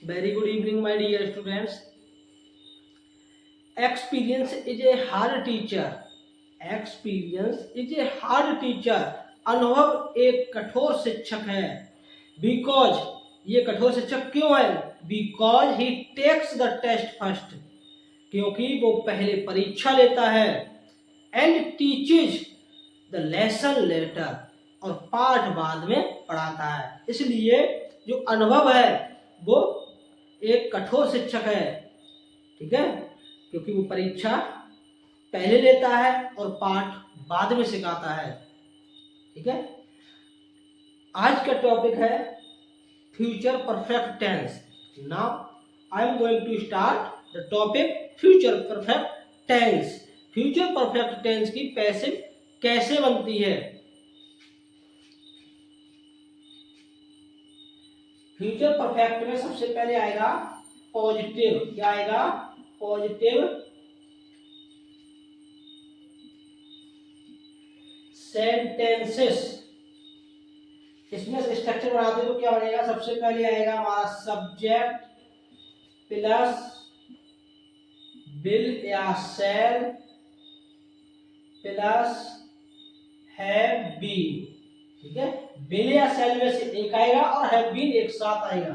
Very good evening, my dear students. Experience is a hard teacher. Experience is a hard teacher. अनुभव एक कठोर शिक्षक है. Because ये कठोर शिक्षक क्यों है? Because he takes the test first. क्योंकि वो पहले परीक्षा लेता है. And teaches the lesson later. और पाठ बाद में पढ़ाता है. इसलिए जो अनुभव है वो एक कठोर शिक्षक है. ठीक है, क्योंकि वो परीक्षा पहले लेता है और पाठ बाद में सिखाता है. ठीक है, आज का टॉपिक है future perfect tense. Now I am going to start the topic future perfect tense. Future perfect tense की पैसिव कैसे बनती है? फ्यूचर परफेक्ट में सबसे पहले आएगा पॉजिटिव. क्या आएगा? Positive sentences. इसमें स्ट्रक्चर बनाते तो क्या बनेगा? सबसे पहले आएगा हमारा सब्जेक्ट प्लस विल या शैल प्लस हैव बीन. ठीक है, विल या शैल में से एक आएगा और हैव बीन एक साथ आएगा.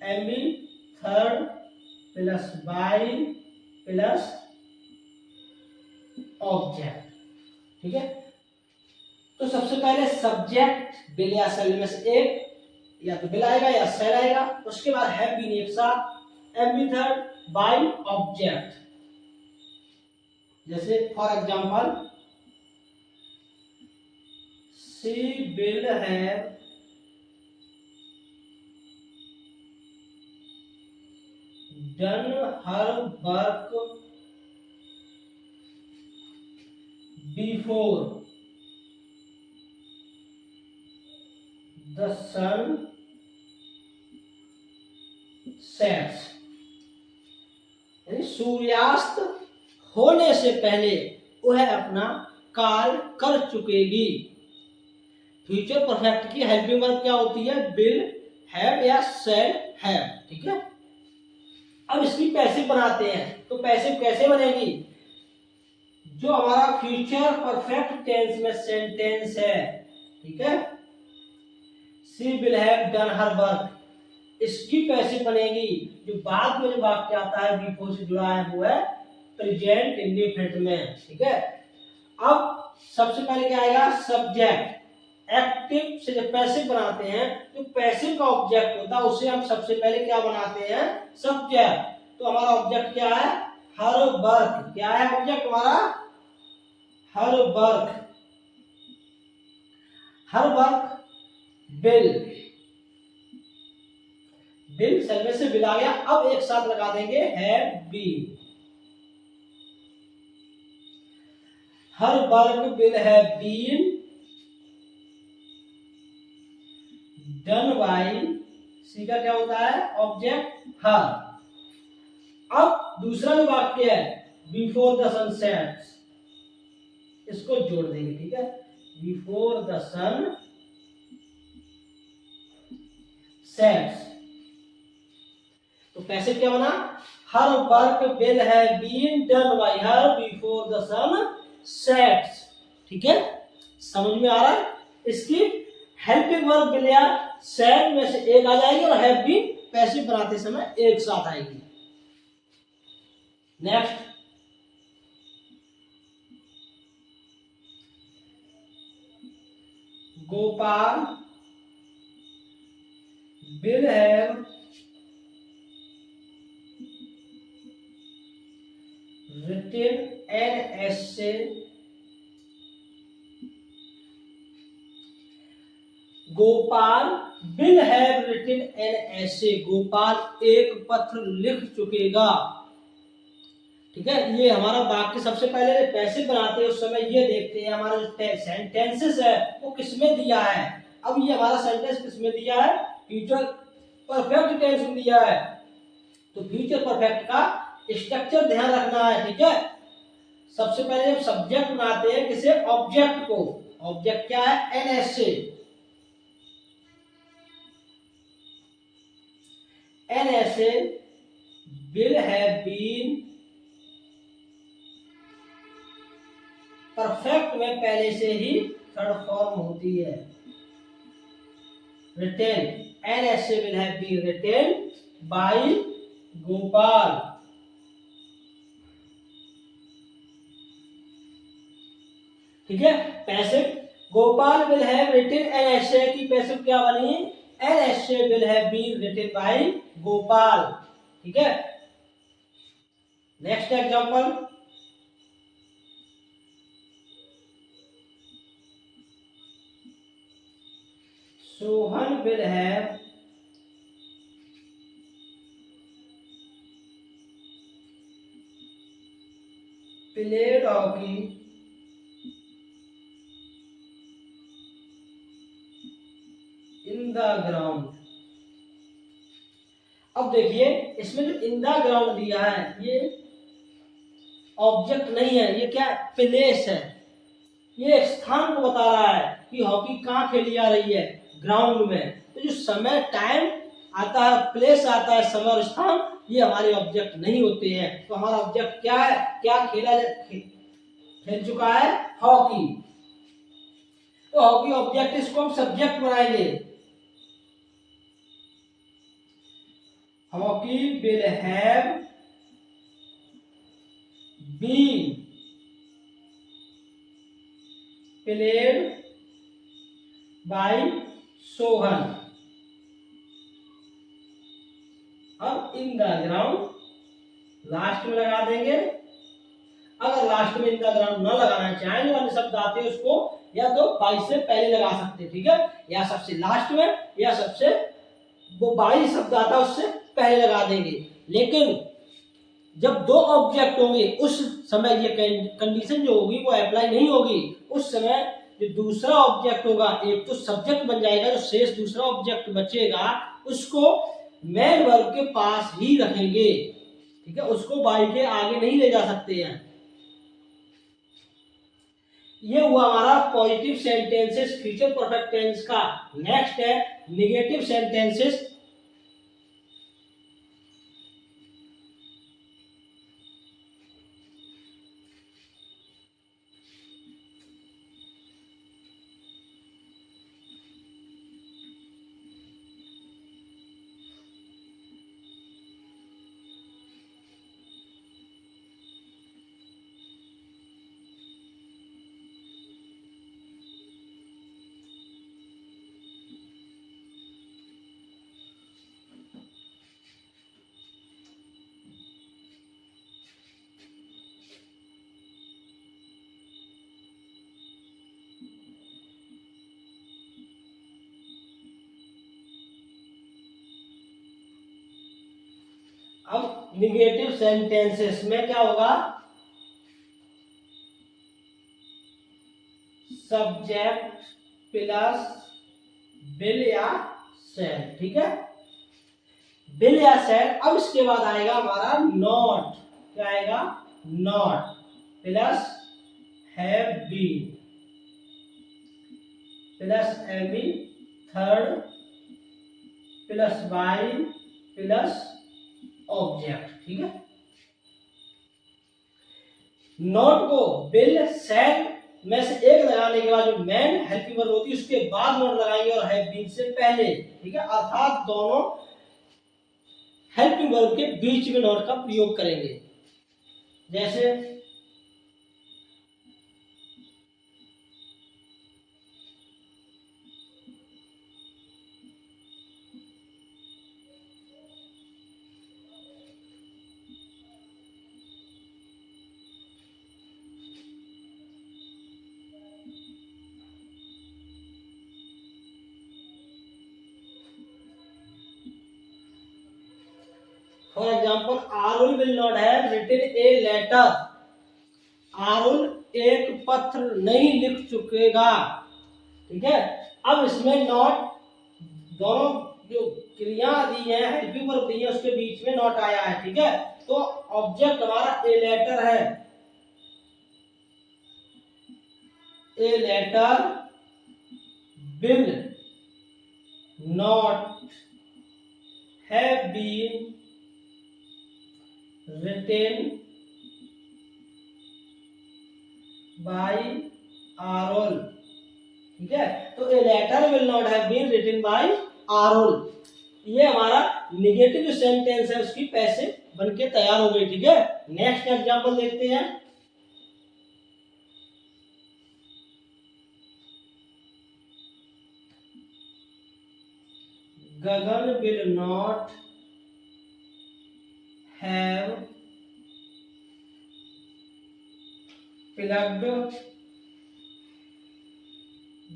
M B third plus by plus object. ठीक है, तो सबसे पहले सब्जेक्ट विल या शैल में से एक, या तो विल आएगा या शैल आएगा. उसके बाद हैव बीन एक साथ, एम बी थर्ड, बाय ऑब्जेक्ट. जैसे for example she will have done her work before the sun sets. यानी सूर्यास्त होने से पहले वह अपना कार्य कर चुकेगी. फ्यूचर परफेक्ट की हेल्पिंग वर्ब क्या होती है? विल, हैव या शैल हैव. ठीक है, अब इसकी पैसिव बनाते हैं. तो पैसिव कैसे बनेगी? जो हमारा फ्यूचर परफेक्ट टेंस में सेंटेंस है, ठीक है, she will have done her work, इसकी पैसिव बनेगी. जो बाद में जो वाक्य आता है बिफोर से जुड़ा है वो है प्रेजेंट इंडेफिनिट में. ठीक है, अब सबसे पहले क्या आएगा? सब्जेक्ट. एक्टिव से जब पैसिव बनाते हैं तो पैसिव का ऑब्जेक्ट होता है, उसे हम सबसे पहले क्या बनाते हैं? सब्जेक्ट. तो हमारा ऑब्जेक्ट क्या है? Her work. क्या है ऑब्जेक्ट हमारा? Her work. Her work will. Will शैल में से विल आ गया. अब एक साथ लगा देंगे have been. Her work will have been done by. सी का क्या होता है? Object her. अब दूसरा जो वाक्य है बिफोर द सन सेट्स, इसको जोड़ देंगे. ठीक है, बिफोर द सन सेट्स. तो कैसे क्या बना? Her work will have been done by her before the sun sets. ठीक है, समझ में आ रहा है? इसकी हेल्पिंग वर्ब विल या शैल में से एक आ जाएगी और हैव बीन पैसिव बनाते समय एक साथ आएगी. Next, Gopal will have written an essay Gopal will have written an essay. Gopal एक पत्र लिख चुकेगा. ठीक है, ये हमारा वाक्य सबसे पहले पैसिव बनाते हैं उस समय ये देखते हैं हमारा जो सेंटेंसेस है वो किसमें दिया है. अब ये हमारा सेंटेंस किसमें दिया है? फ्यूचर परफेक्ट टेंस में दिया है. तो फ्यूचर परफेक्ट का स्ट्रक्चर ध्यान रखना है. ठीक है, सबसे पहले जब सब्जेक्ट बनाते हैं किसे? ऑब्जेक्ट को. ऑब्जेक्ट क्या है? एन ऐसे. N essay will have been, perfect में पहले से ही थर्ड फॉर्म होती है। Written, an essay will have been written by Gopal. ठीक है, passive Gopal will have written an essay की पैसिव क्या बनी, an essay will have been written by Gopal. ठीक है, next example, Sohan will have played hockey in the ground. अब देखिए इसमें जो इन द ग्राउंड दिया है ये ऑब्जेक्ट नहीं है, ये क्या है, प्लेस है। ये एक स्थान को बता रहा है कि हॉकी कहाँ खेली जा रही है, ग्राउंड में। तो जो समय टाइम आता है, प्लेस आता है, समय और स्थान, ये हमारे ऑब्जेक्ट नहीं होते हैं। तो हमारा ऑब्जेक्ट क्या है, क्या खेल चुका है, हॉकी। तो हॉकी ऑब्जेक्ट, इसको हम सब्जेक्ट बनाएंगे। Hockey will have been played by Sohan. अब इन द ग्राउंड लास्ट में लगा देंगे। अगर लास्ट में इन द ग्राउंड न लगाना चाहें, जो अन्य शब्द आते हैं उसको या तो बाई से पहले लगा सकते हैं, ठीक है, या सबसे लास्ट में, या सबसे वो बाई शब्द आता है उससे पहले लगा देंगे। लेकिन जब दो ऑब्जेक्ट होंगे उस समय ये कंडीशन जो होगी वो अप्लाई नहीं होगी। उस समय जो दूसरा ऑब्जेक्ट होगा, एक तो सब्जेक्ट बन जाएगा, जो शेष दूसरा ऑब्जेक्ट बचेगा उसको मेन वर्ब के पास ही रखेंगे। ठीक है, उसको बाई के आगे नहीं ले जा सकते हैं। ये हुआ हमारा positive sentences future perfect tense का। नेक्स्ट है नेगेटिव सेंटेंसेस। अब निगेटिव सेंटेंसेस में क्या होगा, सब्जेक्ट प्लस विल या शैल। ठीक है, विल या शैल। अब इसके बाद आएगा हमारा नॉट। क्या आएगा, not plus have been plus have been, third plus by plus object. ठीक है, नॉट को विल शैल में से एक लगाने के बाद जो मेन हेल्पिंग वर्ब होती है उसके बाद नॉट लगाएंगे और हैव बीन से पहले। ठीक है, अर्थात दोनों हेल्पिंग वर्ब के बीच में नॉट का प्रयोग करेंगे। जैसे for example, Arul will not have written a letter. Arul एक पत्र नहीं लिख चुकेगा। ठीक है, अब इसमें नॉट, दोनों जो क्रिया दी है, हेल्पिंग वर्ब दी है, उसके बीच में नॉट आया है। ठीक है, तो ऑब्जेक्ट हमारा ए लेटर है। A letter will not have been written by Arul। ठीक है, तो a letter will not have been written by Arul, ये हमारा निगेटिव सेंटेंस है, उसकी पैसे बनके तैयार हो गई। ठीक है, नेक्स्ट एग्जांपल देखते हैं। Gagan will not have plugged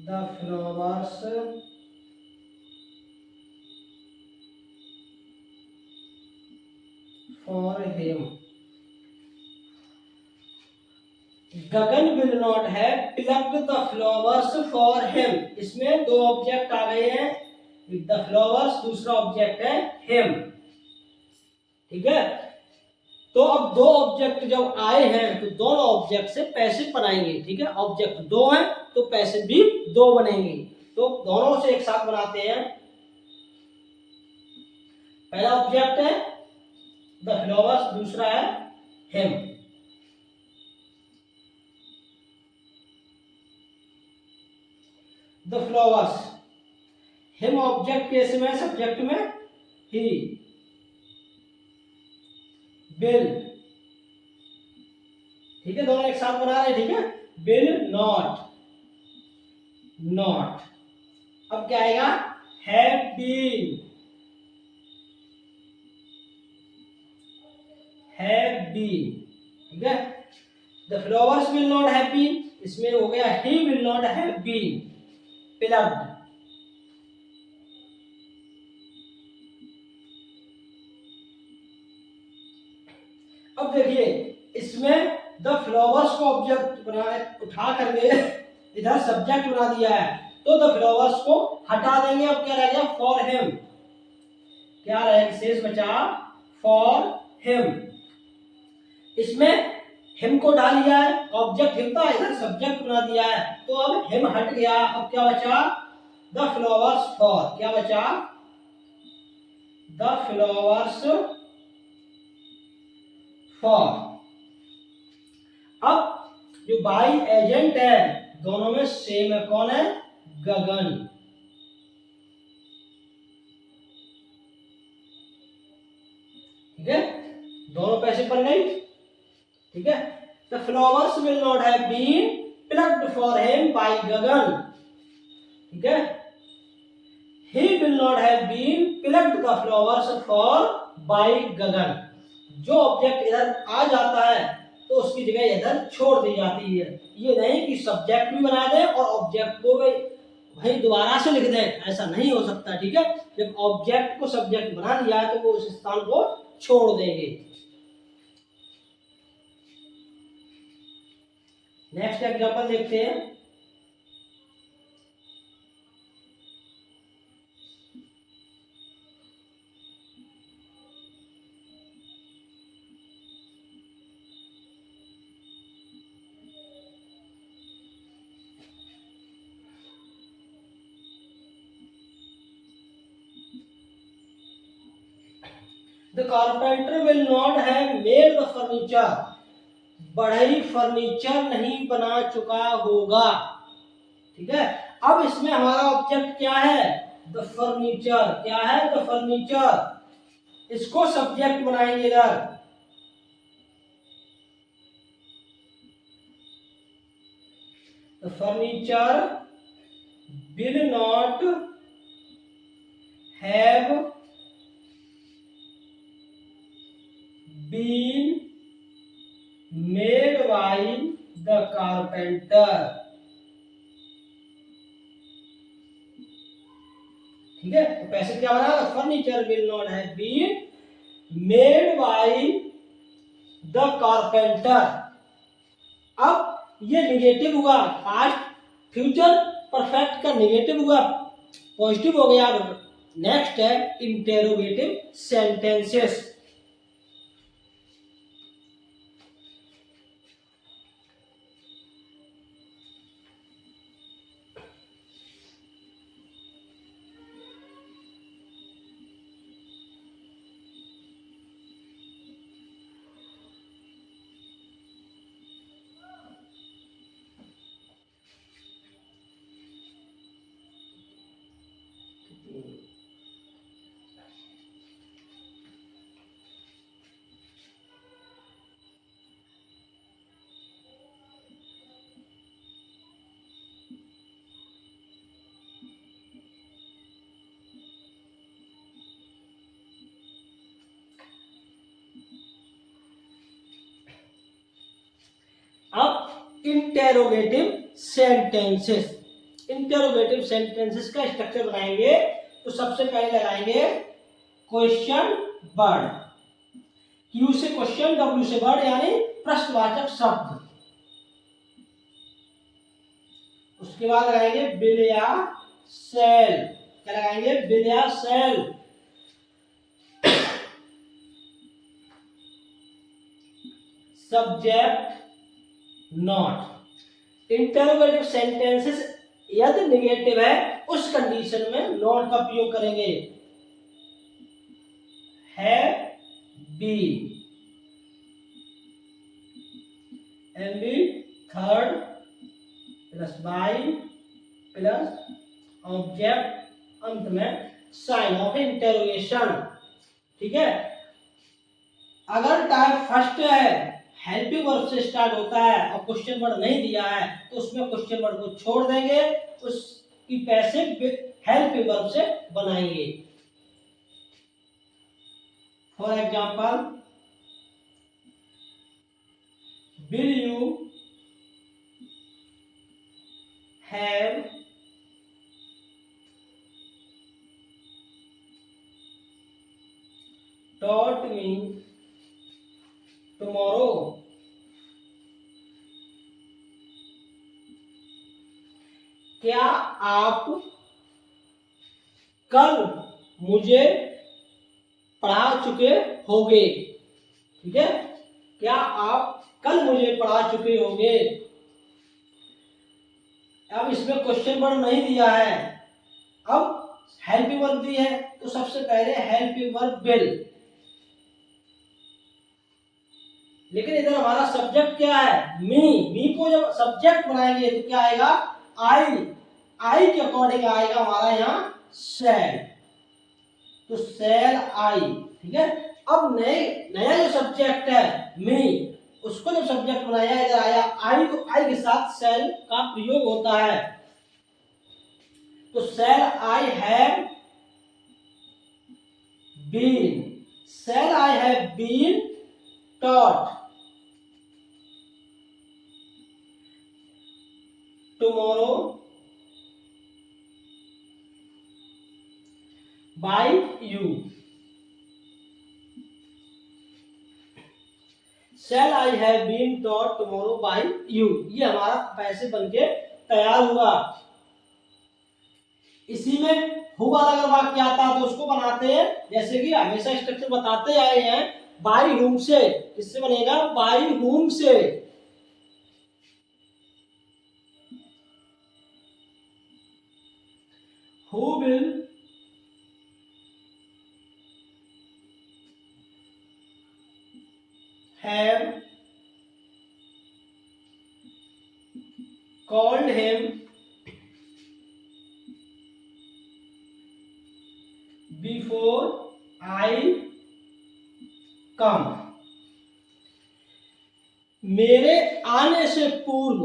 the flowers for him. Gagan will not have plugged the flowers for him, इसमें दो ऑब्जेक्ट आ गए हैं, द फ्लावर्स, दूसरा ऑब्जेक्ट है हिम। ठीक है, तो अब दो ऑब्जेक्ट जब आए हैं तो दोनों ऑब्जेक्ट से पैसे बनाएंगे। ठीक है, ऑब्जेक्ट दो हैं तो पैसे भी दो बनेंगे, तो दोनों से एक साथ बनाते हैं। पहला ऑब्जेक्ट है द फ्लावर्स, दूसरा है him. The flowers, him object case में, सब्जेक्ट में ही, बिल। ठीक है, दोनों एक साथ बना रहे। ठीक है, बिल नॉट, नॉट। अब क्या आएगा, हैव बीन, हैव बीन। ठीक है, the flowers will not have been, इसमें हो गया ही will not have been plugged. अब देखिए, इसमें द फ्लावर्स को ऑब्जेक्ट बनाए उठा करके इधर सब्जेक्ट बना दिया है, तो द फ्लावर्स को हटा देंगे। अब क्या रह गया, फॉर हिम। क्या रहेगा, शेष बचा फॉर हिम। इसमें हिम को डाल दिया है, ऑब्जेक्ट हिम था, इधर सब्जेक्ट बना दिया है, तो अब हिम हट गया। अब क्या बचा, द फ्लावर्स फॉर। क्या बचा, द फ्लावर्स फॉर। अब जो बाई एजेंट है दोनों में सेम है, कौन है, गगन। ठीक है, दोनों पैसे बन गई। ठीक है, the flowers will not have been plugged for him by Gagan. ठीक है, he will not have been plugged the flowers for by Gagan. जो ऑब्जेक्ट इधर आ जाता है तो उसकी जगह इधर छोड़ दी जाती है। ये नहीं कि सब्जेक्ट भी बना दें और ऑब्जेक्ट को वही दोबारा से लिख दें, ऐसा नहीं हो सकता। ठीक है, जब ऑब्जेक्ट को सब्जेक्ट बना दिया है तो वो उस स्थान को छोड़ देंगे। नेक्स्ट एग्जांपल देखते हैं। The carpenter will not have made the furniture, बढ़ई फर्नीचर नहीं बना चुका होगा। ठीक है, अब इसमें हमारा ऑब्जेक्ट क्या है, द फर्नीचर। क्या है, द फर्नीचर, इसको सब्जेक्ट बनाएंगे इधर। The furniture will not have been made by the carpenter. ठीक है, तो पैसे क्या बना, furniture will not have been made by the carpenter. अब ये निगेटिव हुआ, पास्ट फ्यूचर परफेक्ट का निगेटिव हुआ, पॉजिटिव हो गया। नेक्स्ट है interrogative sentences. Interrogative sentences. Interrogative sentences का स्ट्रक्चर बनाएंगे तो सबसे पहले लगाएंगे क्वेश्चन वर्ड, क्यू से क्वेश्चन, डब्ल्यू से वर्ड यानी प्रश्नवाचक शब्द। उसके बाद लगाएंगे विल या सेल। क्या लगाएंगे? विल या shall. Subject not. Interrogative sentences यदि निगेटिव है उस कंडीशन में नॉट का प्रयोग करेंगे। हैव बीन, एमबी third plus by plus object, अंत में साइन ऑफ इंटरोगेशन। ठीक है। अगर टाइप फर्स्ट है, हेल्पिंग वर्ब से स्टार्ट होता है और क्वेश्चन वर्ड नहीं दिया है तो उसमें क्वेश्चन वर्ड को छोड़ देंगे, उसकी पैसिव हेल्पिंग वर्ब से बनाएंगे। For example, will you have taught me tomorrow? क्या आप कल मुझे पढ़ा चुके होगे? ठीक है। क्या आप कल मुझे पढ़ा चुके होगे? अब इसमें क्वेश्चन वर्ड नहीं दिया है, अब हेल्पिंग वर्ब दी है तो सबसे पहले हेल्पिंग वर्ब विल। लेकिन इधर हमारा सब्जेक्ट क्या है? मी को जब सब्जेक्ट बनाएंगे तो क्या आएगा? आई के अकॉर्डिंग आएगा हमारा यहाँ सेल, तो सेल आई। ठीक है। अब नया जो सब्जेक्ट है मी, उसको जब सब्जेक्ट बनाया इधर आया आई, तो आई के साथ सेल का प्रयोग होता है, तो shall I have been, shall I have been taught tomorrow by you। Shall I have been taught tomorrow by you, ये हमारा पैसे बनके तैयार हुआ। इसी में हु वाला अगर वाक्य आता है तो उसको बनाते हैं, जैसे कि हमेशा स्ट्रक्चर बताते आए हैं, बाई हुम से। किससे बनेगा? बाई हुम से। Who will have called him before I come। मेरे आने से पूर्व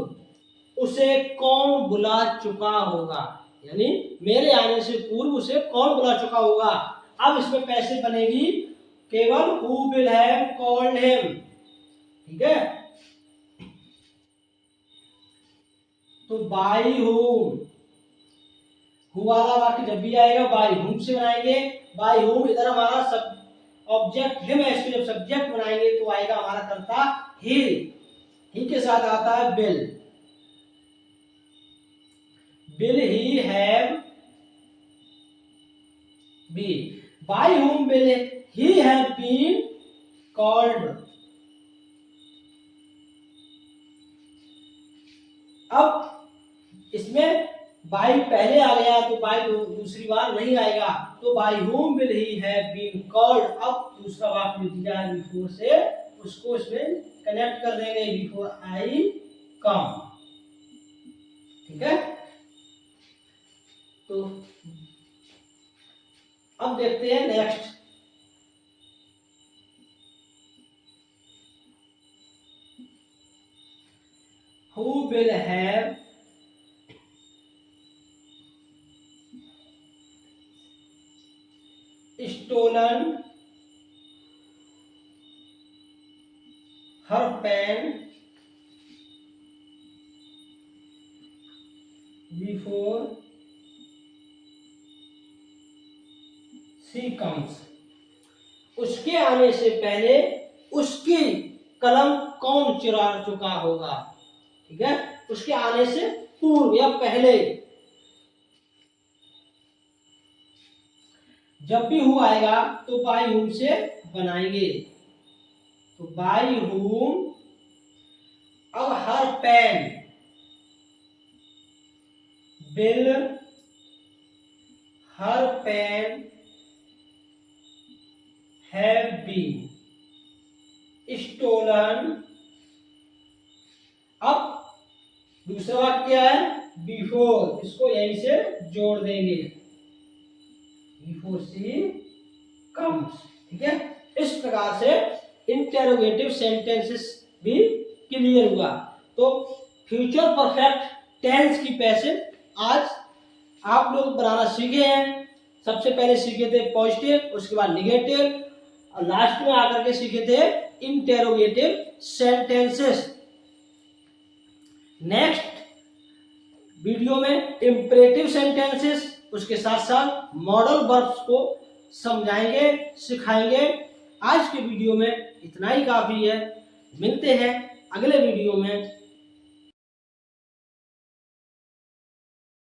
उसे कौन बुला चुका होगा, यानी मेरे आने से पूर्व उसे कौन बुला चुका होगा। अब इसमें पैसे बनेगी केवल who will have called him. ठीक है। तो बाई हुम, हु वाला वाक्य जब भी आएगा बाई हुम से बनाएंगे। बाई हुम इधर हमारा सब ऑब्जेक्ट हिम है, इसको जब सब्जेक्ट बनाएंगे तो आएगा हमारा कर्ता ही के साथ आता है will. Will he have been, by whom will he have been called. अब इसमें बाई पहले आ गया तो बाई दूसरी बार नहीं आएगा, तो by whom will he have been called. अब दूसरा वाक्य दिया है बिफोर से, उसको इसमें कनेक्ट कर देंगे, बिफोर आई कम। ठीक है। तो अब देखते हैं next. Who will have stolen her pen before she comes, उसके आने से पहले उसकी कलम कौन चुरा चुका होगा। ठीक है, उसके आने से पूर्व या पहले। जब भी हु आएगा तो बाई हुम से बनाएंगे। तो बाई हुम, अब her pen will, her pen have been stolen. अब दूसरा वाक्य क्या है, बिफोर, इसको यहीं से जोड़ देंगे, बिफोर शी कम्स। ठीक है, इस प्रकार से इंटेरोगेटिव सेंटेंसेस भी क्लियर हुआ। तो फ्यूचर परफेक्ट टेंस की पैसेज आज आप लोग बनाना सीखे हैं। सबसे पहले सीखे थे पॉजिटिव, उसके बाद निगेटिव, और लास्ट में आकर के सीखे थे इंटेरोगेटिव सेंटेंसेस। नेक्स्ट वीडियो में इंपरेटिव सेंटेंसेस, उसके साथ साथ मॉडल वर्ब्स को समझाएंगे, सिखाएंगे। आज के वीडियो में इतना ही काफी है। मिलते हैं अगले वीडियो में।